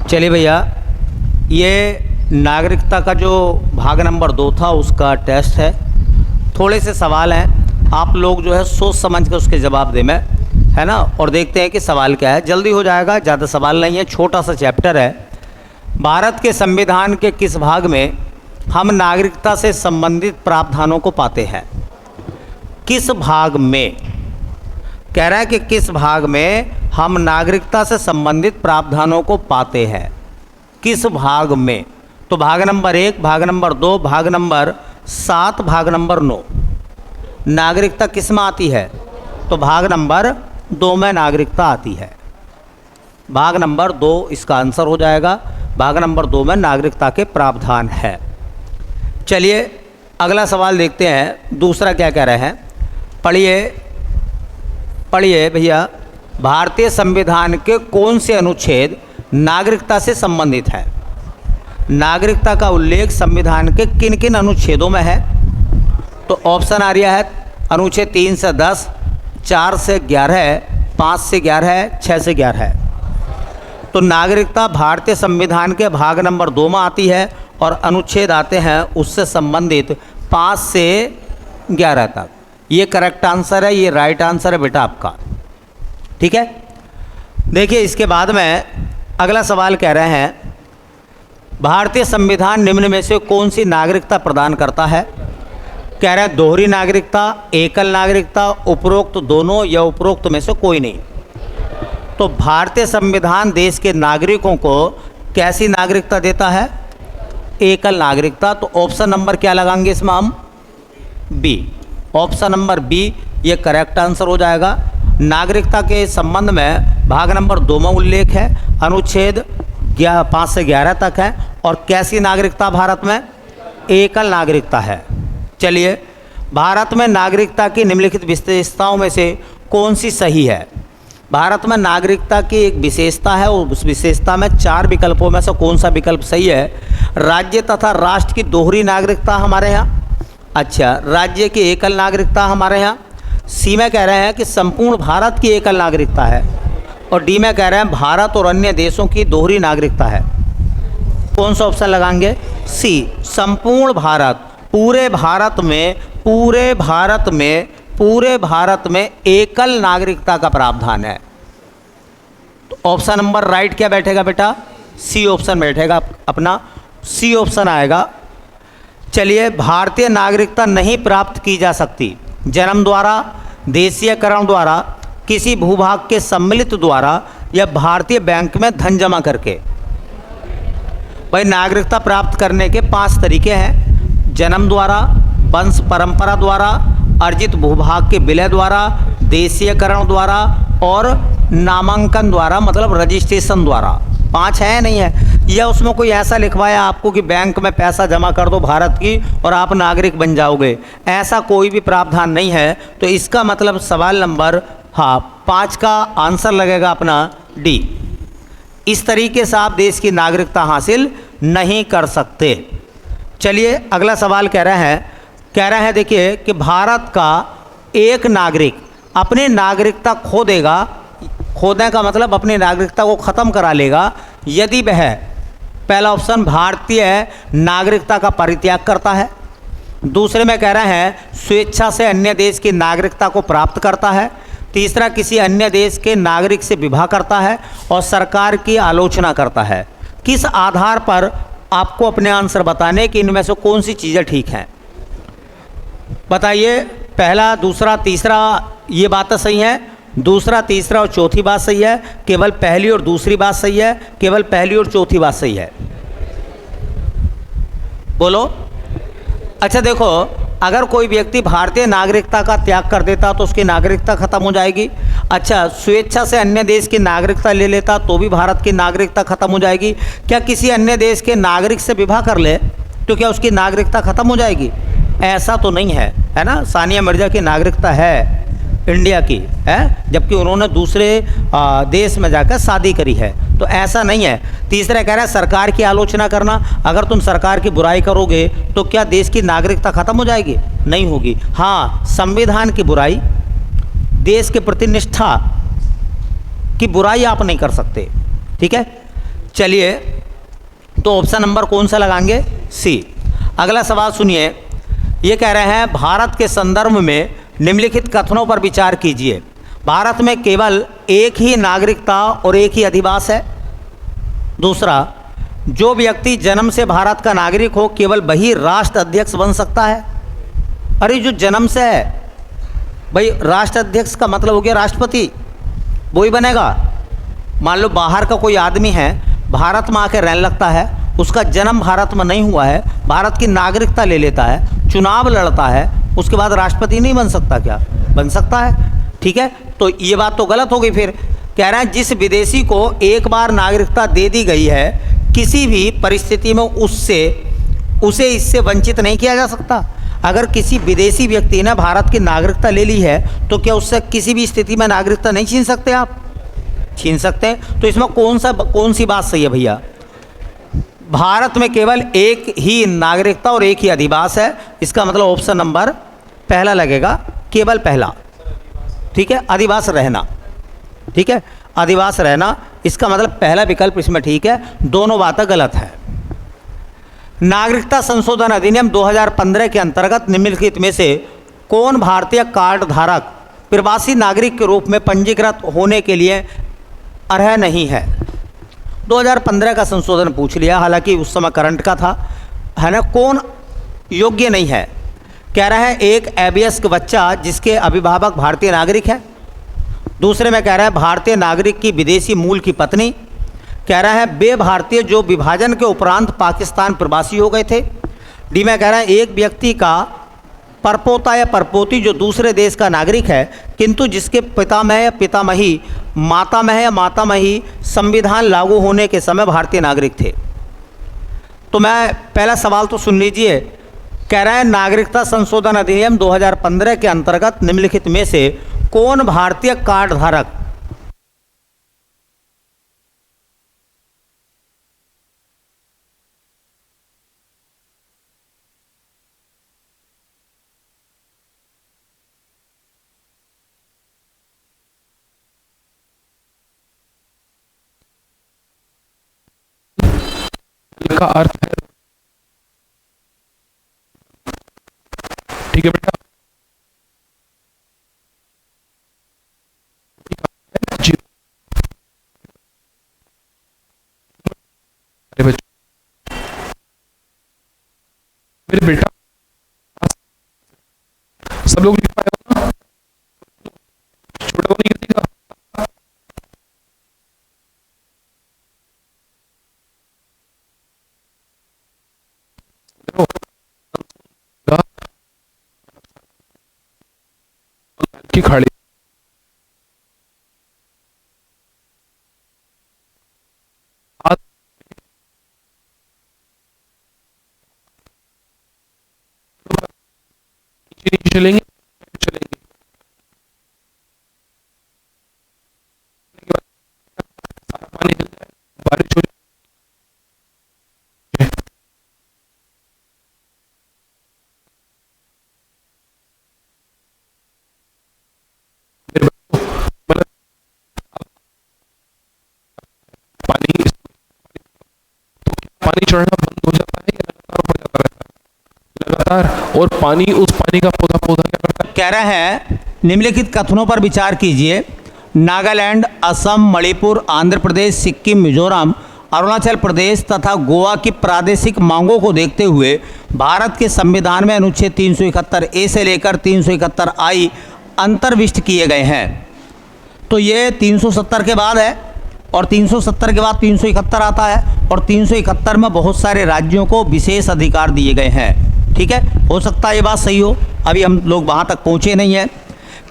चलिए भैया, ये नागरिकता का जो भाग नंबर 2 था उसका टेस्ट है। थोड़े से सवाल हैं, आप लोग जो है सोच समझ के उसके जवाब दें, मैं है ना। और देखते हैं कि सवाल क्या है। जल्दी हो जाएगा, ज़्यादा सवाल नहीं है, छोटा सा चैप्टर है। भारत के संविधान के किस भाग में हम नागरिकता से संबंधित प्रावधानों को पाते हैं? किस भाग में कह रहा है कि किस भाग में हम नागरिकता से संबंधित प्रावधानों को पाते हैं? किस भाग में? तो भाग नंबर 1, भाग नंबर 2, भाग नंबर 7, भाग नंबर 9। नागरिकता किस में आती है? तो भाग नंबर 2 में नागरिकता आती है। भाग नंबर 2 इसका आंसर हो जाएगा। भाग नंबर 2 में नागरिकता के प्रावधान है। चलिए अगला सवाल देखते हैं, दूसरा क्या कह रहे हैं। पढ़िए भैया, भारतीय संविधान के कौन से अनुच्छेद नागरिकता से संबंधित है? नागरिकता का उल्लेख संविधान के किन किन अनुच्छेदों में है? तो ऑप्शन आ रहा है अनुच्छेद 3 से 10, 4 से 11, 5 से 11, 6 से 11। तो नागरिकता भारतीय संविधान के भाग नंबर 2 में आती है और अनुच्छेद आते हैं उससे संबंधित 5 से 11 तक। ये करेक्ट आंसर है, ये राइट आंसर है बेटा आपका। ठीक है, देखिए इसके बाद में अगला सवाल कह रहे हैं, भारतीय संविधान निम्न में से कौन सी नागरिकता प्रदान करता है? कह रहे हैं दोहरी नागरिकता, एकल नागरिकता, उपरोक्त दोनों या उपरोक्त में से कोई नहीं। तो भारतीय संविधान देश के नागरिकों को कैसी नागरिकता देता है? एकल नागरिकता। तो ऑप्शन नंबर क्या लगाएंगे इसमें हम? बी। ऑप्शन नंबर बी ये करेक्ट आंसर हो जाएगा। नागरिकता के संबंध में भाग नंबर 2 में उल्लेख है, अनुच्छेद 5 से 11 तक है। और कैसी नागरिकता भारत में? एकल नागरिकता है। चलिए, भारत में नागरिकता की निम्नलिखित विशेषताओं में से कौन सी सही है? भारत में नागरिकता की एक विशेषता है और उस विशेषता में 4 विकल्पों में से कौन सा विकल्प सही है? राज्य तथा राष्ट्र की दोहरी नागरिकता हमारे यहाँ। अच्छा, राज्य की एकल नागरिकता हमारे यहाँ। सी में कह रहे हैं कि संपूर्ण भारत की एकल नागरिकता है। और डी में कह रहे हैं भारत और अन्य देशों की दोहरी नागरिकता है। कौन सा ऑप्शन लगाएंगे? सी, संपूर्ण भारत। पूरे भारत में एकल नागरिकता का प्रावधान है। तो ऑप्शन नंबर राइट क्या बैठेगा बेटा? सी ऑप्शन बैठेगा अपना, सी ऑप्शन आएगा। चलिए, भारतीय नागरिकता नहीं प्राप्त की जा सकती जन्म द्वारा, देशीयकरण द्वारा, किसी भूभाग के सम्मिलित द्वारा या भारतीय बैंक में धन जमा करके। भाई, नागरिकता प्राप्त करने के 5 तरीके हैं: जन्म द्वारा, वंश परंपरा द्वारा, अर्जित भूभाग के विलय द्वारा, देशीयकरण द्वारा और नामांकन द्वारा, मतलब रजिस्ट्रेशन द्वारा। 5 है नहीं है? या उसमें कोई ऐसा लिखवाया आपको कि बैंक में पैसा जमा कर दो भारत की और आप नागरिक बन जाओगे? ऐसा कोई भी प्रावधान नहीं है। तो इसका मतलब सवाल नंबर 5 का आंसर लगेगा अपना डी। इस तरीके से आप देश की नागरिकता हासिल नहीं कर सकते। चलिए अगला सवाल कह रहे हैं देखिए कि भारत का एक नागरिक अपनी नागरिकता खो देगा, खोने का मतलब अपनी नागरिकता को ख़त्म करा लेगा, यदि वह, पहला ऑप्शन, भारतीय नागरिकता का परित्याग करता है। दूसरे में कह रहे हैं स्वेच्छा से अन्य देश की नागरिकता को प्राप्त करता है। तीसरा, किसी अन्य देश के नागरिक से विवाह करता है। और सरकार की आलोचना करता है। किस आधार पर आपको अपने आंसर बताने कि इनमें से कौन सी चीज़ें ठीक हैं? बताइए, पहला, दूसरा, तीसरा ये बातें सही हैं? दूसरा, तीसरा और चौथी बात सही है? केवल पहली और दूसरी बात सही है? केवल पहली और चौथी बात सही है? बोलो। अच्छा देखो, अगर कोई व्यक्ति भारतीय नागरिकता का त्याग कर देता तो उसकी नागरिकता खत्म हो जाएगी। अच्छा, स्वेच्छा से अन्य देश की नागरिकता ले लेता तो भी भारत की नागरिकता खत्म हो जाएगी। क्या किसी अन्य देश के नागरिक से विवाह कर ले तो क्या उसकी नागरिकता खत्म हो जाएगी? ऐसा तो नहीं है, है ना। सानिया मिर्जा की नागरिकता है इंडिया की, है, जबकि उन्होंने दूसरे देश में जाकर शादी करी है। तो ऐसा नहीं है। तीसरा कह रहा है सरकार की आलोचना करना। अगर तुम सरकार की बुराई करोगे तो क्या देश की नागरिकता खत्म हो जाएगी? नहीं होगी। हाँ, संविधान की बुराई, देश के प्रति निष्ठा की बुराई आप नहीं कर सकते। ठीक है। चलिए, तो ऑप्शन नंबर कौन सा लगाएंगे? सी। अगला सवाल सुनिए, ये कह रहे हैं भारत के संदर्भ में निम्नलिखित कथनों पर विचार कीजिए। भारत में केवल एक ही नागरिकता और एक ही अधिवास है। दूसरा, जो व्यक्ति जन्म से भारत का नागरिक हो केवल वही राष्ट्र अध्यक्ष बन सकता है। अरे जो जन्म से है भाई, राष्ट्र अध्यक्ष का मतलब हो गया राष्ट्रपति, वो ही बनेगा। मान लो बाहर का कोई आदमी है, भारत में आके रहने लगता है, उसका जन्म भारत में नहीं हुआ है, भारत की नागरिकता ले लेता है, चुनाव लड़ता है, उसके बाद राष्ट्रपति नहीं बन सकता क्या? बन सकता है। ठीक है, तो ये बात तो गलत हो गई। फिर कह रहे हैं जिस विदेशी को एक बार नागरिकता दे दी गई है, किसी भी परिस्थिति में उसे इससे वंचित नहीं किया जा सकता। अगर किसी विदेशी व्यक्ति ने भारत की नागरिकता ले ली है तो क्या उससे किसी भी स्थिति में नागरिकता नहीं छीन सकते? आप छीन सकते हैं। तो इसमें कौन सी बात सही है भैया? भारत में केवल एक ही नागरिकता और एक ही अधिवास है, इसका मतलब ऑप्शन नंबर पहला लगेगा, केवल पहला। ठीक है, अधिवास रहना। ठीक है, अधिवास रहना, इसका मतलब पहला विकल्प इसमें ठीक है। दोनों बातें गलत है। नागरिकता संशोधन अधिनियम 2015 के अंतर्गत निम्नलिखित में से कौन भारतीय कार्ड धारक प्रवासी नागरिक के रूप में पंजीकृत होने के लिए अर्ह नहीं है? 2015 का संशोधन पूछ लिया, हालांकि उस समय करंट का था, है ना। कौन योग्य नहीं है? कह रहा है एक अवयस्क बच्चा जिसके अभिभावक भारतीय नागरिक है। दूसरे में कह रहा है भारतीय नागरिक की विदेशी मूल की पत्नी। कह रहा है वे भारतीय जो विभाजन के उपरांत पाकिस्तान प्रवासी हो गए थे। डी में कह रहा है एक व्यक्ति का परपोता या परपोती जो दूसरे देश का नागरिक है किंतु जिसके पितामह या पितामही, मातामह या मातामही संविधान लागू होने के समय भारतीय नागरिक थे। तो मैं पहला सवाल तो सुन लीजिए। कह रहा है नागरिकता संशोधन अधिनियम 2015 के अंतर्गत निम्नलिखित में से कौन भारतीय कार्ड धारक का अर्थ है? ठीक है बेटा, मेरे बेटा सब लोग लिख पाए हो ना? छोटा नहीं लिखेगा। की खाड़ी चलेंगे चलेंगे सारा पानी चल जाए, बारिश हो जाए। पानी चढ़ना बंद हो जाता है या लगातार ऊपर जाता रहता है? लगातार। और पानी, उस पानी का पौधा क्या करता है? कह रहे हैं निम्नलिखित कथनों पर विचार कीजिए। नागालैंड, असम, मणिपुर, आंध्र प्रदेश, सिक्किम, मिजोरम, अरुणाचल प्रदेश तथा गोवा की प्रादेशिक मांगों को देखते हुए भारत के संविधान में अनुच्छेद 371 ए से लेकर 371 आई अंतर्विष्ट किए गए हैं। तो ये 370 के बाद है और 370 के बाद 371 आता है और 371 में बहुत सारे राज्यों को विशेष अधिकार दिए गए हैं। ठीक है, हो सकता है ये बात सही हो, अभी हम लोग वहाँ तक पहुँचे नहीं हैं।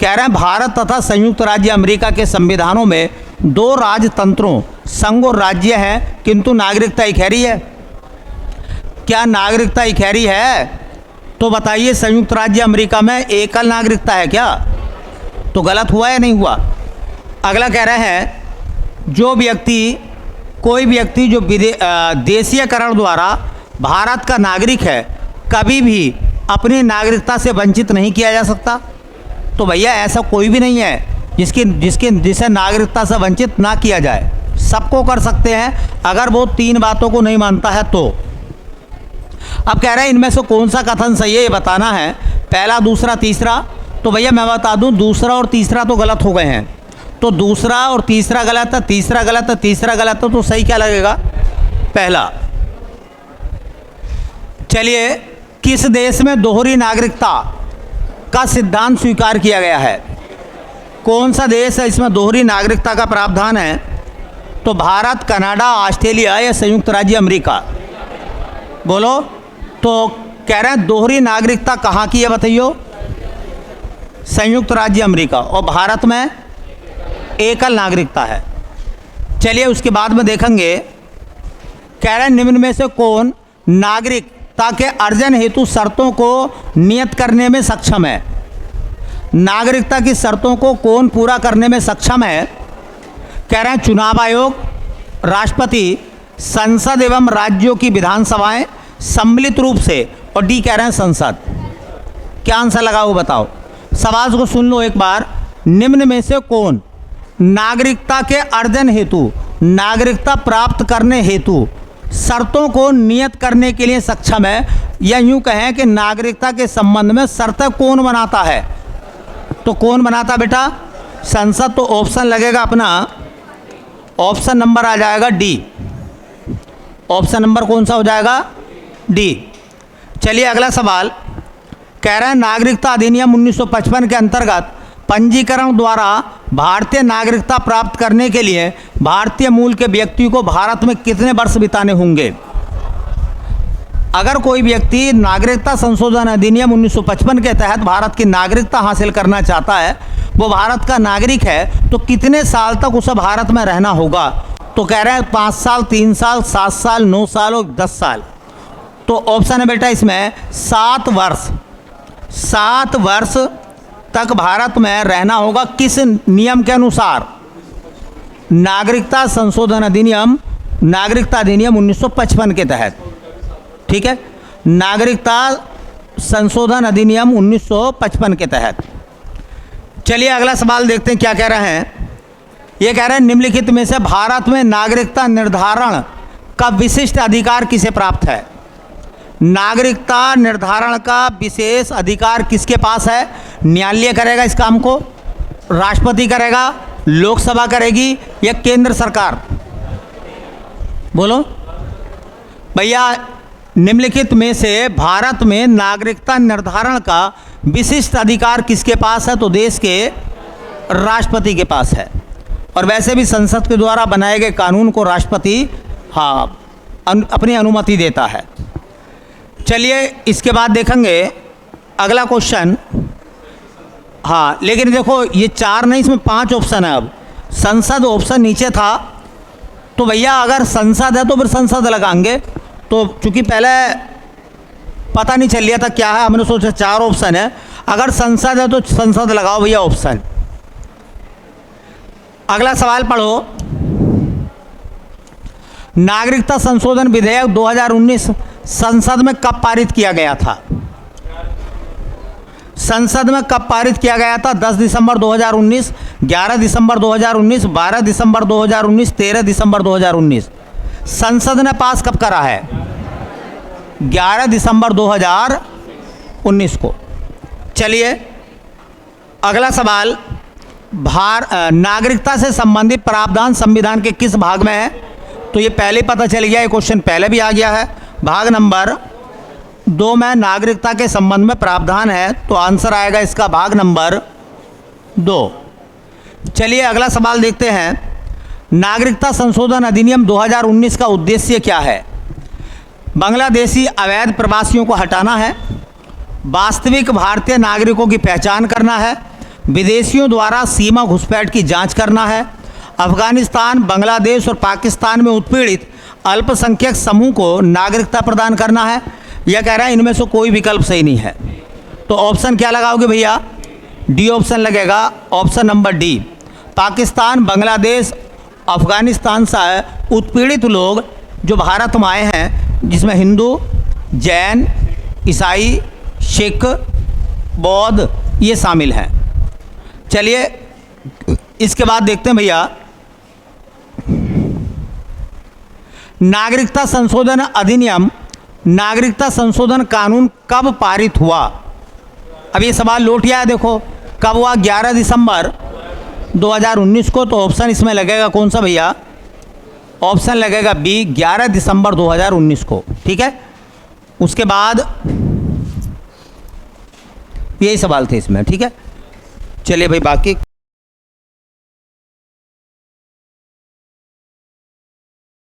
कह रहे हैं भारत तथा संयुक्त राज्य अमेरिका के संविधानों में दो राजतंत्रों संघ और राज्य हैं किंतु नागरिकता इकहरी है। क्या नागरिकता इकहरी है? तो बताइए संयुक्त राज्य अमेरिका में एकल नागरिकता है क्या? तो गलत हुआ या नहीं हुआ? अगला कह रहे हैं कोई व्यक्ति जो देशीयकरण द्वारा भारत का नागरिक है कभी भी अपनी नागरिकता से वंचित नहीं किया जा सकता। तो भैया ऐसा कोई भी नहीं है जिसे नागरिकता से वंचित ना किया जाए। सबको कर सकते हैं अगर वो 3 बातों को नहीं मानता है तो। अब कह रहे हैं इनमें से कौन सा कथन सही है ये बताना है, पहला, दूसरा, तीसरा। तो भैया मैं बता दूं, दूसरा और तीसरा तो गलत हो गए हैं। तो दूसरा और तीसरा गलत है, तीसरा गलत है, तीसरा गलत है, तो सही क्या लगेगा? पहला। चलिए, किस देश में दोहरी नागरिकता का सिद्धांत स्वीकार किया गया है? कौन सा देश है इसमें दोहरी नागरिकता का प्रावधान है? तो भारत, कनाडा, ऑस्ट्रेलिया या संयुक्त राज्य अमेरिका? बोलो। तो कह रहे हैं दोहरी नागरिकता कहाँ की है बताइयो? संयुक्त राज्य अमेरिका। और भारत में एकल नागरिकता है। चलिए उसके बाद में देखेंगे, कह रहे हैं निम्न में से कौन नागरिकता के अर्जन हेतु शर्तों को नियत करने में सक्षम है? नागरिकता की शर्तों को कौन पूरा करने में सक्षम है? कह रहे हैं चुनाव आयोग, राष्ट्रपति, संसद एवं राज्यों की विधानसभाएं सम्मिलित रूप से, और डी कह रहे हैं संसद। क्या आंसर लगा वो बताओ। सवाल को सुन लो एक बार। निम्न में से कौन नागरिकता के अर्जन हेतु, नागरिकता प्राप्त करने हेतु शर्तों को नियत करने के लिए सक्षम है? या यूं कहें कि नागरिकता के संबंध में शर्तें कौन बनाता है? तो कौन बनाता बेटा? संसद। तो ऑप्शन लगेगा अपना, ऑप्शन नंबर आ जाएगा डी। ऑप्शन नंबर कौन सा हो जाएगा? डी। चलिए अगला सवाल, कह रहे हैं नागरिकता अधिनियम 1955 के अंतर्गत पंजीकरण द्वारा भारतीय नागरिकता प्राप्त करने के लिए भारतीय मूल के व्यक्ति को भारत में कितने वर्ष बिताने होंगे? अगर कोई व्यक्ति नागरिकता संशोधन अधिनियम 1955 के तहत भारत की नागरिकता हासिल करना चाहता है, वो भारत का नागरिक है, तो कितने साल तक उसे भारत में रहना होगा? तो कह रहे हैं 5 साल, 3 साल, 7 साल, 9 साल और 10 साल। तो ऑप्शन है बेटा इसमें 7 वर्ष। 7 वर्ष तक भारत में रहना होगा। किस नियम के अनुसार? नागरिकता संशोधन अधिनियम, नागरिकता अधिनियम 1955 के तहत। ठीक है, नागरिकता संशोधन अधिनियम 1955 के तहत। चलिए अगला सवाल देखते हैं क्या कह रहे हैं। ये कह रहे हैं निम्नलिखित में से भारत में नागरिकता निर्धारण का विशिष्ट अधिकार किसे प्राप्त है? नागरिकता निर्धारण का विशेष अधिकार किसके पास है? न्यायालय करेगा इस काम को, राष्ट्रपति करेगा, लोकसभा करेगी या केंद्र सरकार? बोलो भैया। निम्नलिखित में से भारत में नागरिकता निर्धारण का विशिष्ट अधिकार किसके पास है? तो देश के राष्ट्रपति के पास है। और वैसे भी संसद के द्वारा बनाए गए कानून को राष्ट्रपति अपनी अनुमति देता है। चलिए इसके बाद देखेंगे अगला क्वेश्चन। लेकिन देखो ये 4 नहीं, इसमें 5 ऑप्शन है। अब संसद ऑप्शन नीचे था, तो भैया अगर संसद है तो फिर संसद लगाएंगे। तो चूंकि पहले पता नहीं चल लिया था क्या है, हमने सोचा 4 ऑप्शन है, अगर संसद है तो संसद लगाओ भैया ऑप्शन। अगला सवाल पढ़ो। नागरिकता संशोधन विधेयक 2019 संसद में कब पारित किया गया था? संसद में कब पारित किया गया था? 10 दिसंबर 2019, 11 दिसंबर 2019, 12 दिसंबर 2019, 13 दिसंबर 2019। संसद ने पास कब करा है? 11 दिसंबर 2019 को। चलिए अगला सवाल, नागरिकता से संबंधित प्रावधान संविधान के किस भाग में है? तो ये पहले पता चल गया, ये क्वेश्चन पहले भी आ गया है। भाग नंबर 2 में नागरिकता के संबंध में प्रावधान है, तो आंसर आएगा इसका भाग नंबर 2। चलिए अगला सवाल देखते हैं। नागरिकता संशोधन अधिनियम 2019 का उद्देश्य क्या है? बांग्लादेशी अवैध प्रवासियों को हटाना है, वास्तविक भारतीय नागरिकों की पहचान करना है, विदेशियों द्वारा सीमा घुसपैठ की जांच करना है, अफगानिस्तान, बांग्लादेश और पाकिस्तान में उत्पीड़ित अल्पसंख्यक समूह को नागरिकता प्रदान करना है। यह कह रहा है इनमें से कोई विकल्प सही नहीं है। तो ऑप्शन क्या लगाओगे भैया? डी ऑप्शन लगेगा, option number D. Pakistan, Bangladesh, Afghanistan से उत्पीड़ित लोग जो भारत में आए हैं, जिसमें हिंदू, जैन, ईसाई, सिख, बौद्ध ये शामिल हैं। चलिए इसके बाद देखते हैं भैया नागरिकता संशोधन अधिनियम, नागरिकता संशोधन कानून कब पारित हुआ? अब ये सवाल लौट आया, देखो कब हुआ? 11 दिसंबर 2019 को। तो ऑप्शन इसमें लगेगा कौन सा भैया? ऑप्शन लगेगा बी, 11 दिसंबर 2019 को। ठीक है, उसके बाद यही सवाल थे इसमें। ठीक है, चलिए भाई बाकी